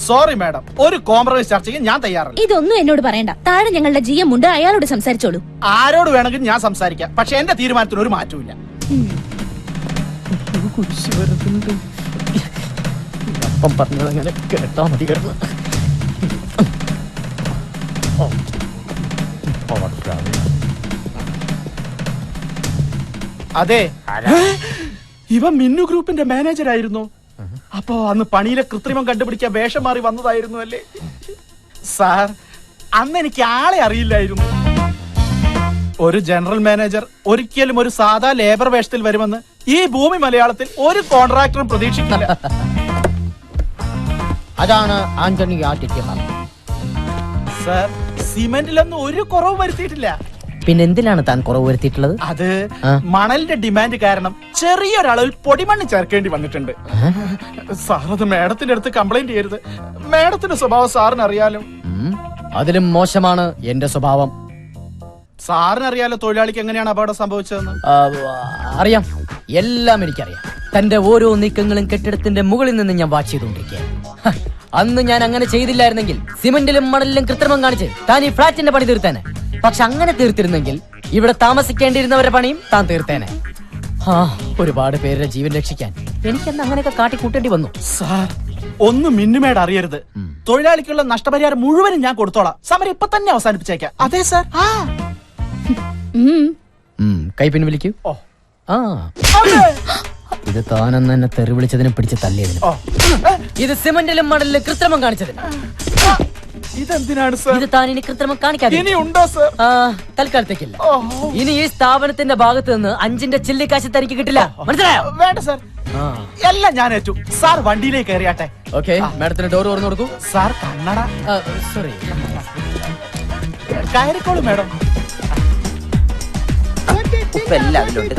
Sorry madam, ഒരു compromise ചർച്ചയ്ക്ക് ഞാൻ തയ്യാറല്ല. ഇതൊന്നും എന്നോട് പറയണ്ട. താഴെ ഞങ്ങളുടെ GM ഉണ്ട്, അയാളോട് സംസാരിച്ചോളൂ. ആരോട് വേണമെങ്കിലും ഞാൻ സംസാരിക്കാം, പക്ഷെ എന്റെ തീരുമാനത്തിന് ഒരു മാറ്റമില്ല. പറഞ്ഞതങ്ങനെ കേട്ടാ മതി. കിടന്ന് അതെ, ഇവ മിന്നു ഗ്രൂപ്പിന്റെ മാനേജർ ആയിരുന്നു. അപ്പോ അന്ന് പണിയിലെ കൃത്രിമം കണ്ടുപിടിക്കാൻ വേഷം മാറി വന്നതായിരുന്നു അല്ലേ സാർ? അന്ന് എനിക്ക് ആളെ അറിയില്ലായിരുന്നു. ഒരു ജനറൽ മാനേജർ ഒരിക്കലും ഒരു സാധാ ലേബർ വേഷത്തിൽ വരുമെന്ന് ഈ ഭൂമി മലയാളത്തിൽ ഒരു കോൺട്രാക്ടറും പ്രതീക്ഷിക്കില്ല. അതാണ് ആന്റണി ആറ്റിറ്റ്യൂഡ്. സാർ, സിമെന്റിലൊന്നും ഒരു കുറവ് വരുത്തിയിട്ടില്ല. പിന്നെന്തിനാണ് താൻ കുറവ് വരുത്തിയിട്ടുള്ളത്? അത് മണലിന്റെ ഡിമാൻഡ് കാരണം ചെറിയൊരളവിൽ പൊടിമണ്ണ് ചേർക്കേണ്ടി വന്നിട്ടുണ്ട്. സാർ, അത് മേഡത്തിന്റെ അടുത്ത് കംപ്ലൈന്റ് ചെയ്യരുത്. മേഡത്തിന്റെ സ്വഭാവം സാറിന് അറിയാലോ. അതിലും മോശമാണ് എന്റെ സ്വഭാവം. സാറിന് അറിയാലോ തൊഴിലാളിക്ക് എങ്ങനെയാണ് അപകടം സംഭവിച്ചതെന്ന്. അറിയാം, എല്ലാം എനിക്കറിയാം. തന്റെ ഓരോ നീക്കങ്ങളും കെട്ടിടത്തിന്റെ മുകളിൽ നിന്ന് ഞാൻ വാച്ച് ചെയ്തുകൊണ്ടിരിക്കുകയാണ്. അന്ന് ഞാൻ അങ്ങനെ ചെയ്തില്ലായിരുന്നെങ്കിൽ സിമന്റിലും മണലിലും കൃത്രിമം കാണിച്ച് താൻ ഈ ഫ്ളാറ്റിന്റെ പണി തീർത്തേനെ. പക്ഷെ അങ്ങനെ തീർത്തിരുന്നെങ്കിൽ ഇവിടെ താമസിക്കേണ്ടിയിരുന്നവരുടെ പണിയും താൻ തീർത്തേനെ. ഒരുപാട് പേരുടെ ജീവൻ രക്ഷിക്കാൻ എനിക്കെന്ന് അങ്ങനെയൊക്കെ കാട്ടിക്കൂട്ടേണ്ടി വന്നു. സാർ, ഒന്ന് മിന്നുമേട് അറിയരുത്. തൊഴിലാളിക്കുള്ള നഷ്ടപരിഹാരം മുഴുവനും ഞാൻ കൊടുത്തോളാം. സമരം ഇപ്പൊ തന്നെ അവസാനിപ്പിച്ചേക്കാം. അതെ സാർ. കൈ പിൻവലിക്കൂ. ഇത് താനെന്ന് എന്നെ തെറി വിളിച്ചതിനും പിടിച്ച് തല്ലിയതിനും, ഇത് സിമന്റിലും മണലിലും കൃത്രിമം കാണിച്ചതിന്. ഇതെന്തിനാണ് സാർ? ഇത് താൻ ഇനി കൃത്രിമം കാണിക്കാതെ ഉണ്ടോ സാർ? തൽക്കാലത്തേക്കില്ല. ഇനി ഈ സ്ഥാപനത്തിന്റെ ഭാഗത്ത് നിന്ന് 5ന്റെ ചില്ലിക്കാശ് തനിക്ക് കിട്ടില്ല. മനസ്സിലായോ? വേണ്ട സാർ, എല്ലാം ഞാൻ ഏറ്റു. സാർ വണ്ടിയിലേക്ക് കയറിയാട്ടെ. ഓക്കെ, മാഡത്തിന് ഡോർ തുറന്നു കൊടുക്കൂ. സാർ, കണ്ണട. Sorry, കയറിക്കോളൂ madam. ഉപ്പെല്ലാം അതിലുണ്ട്.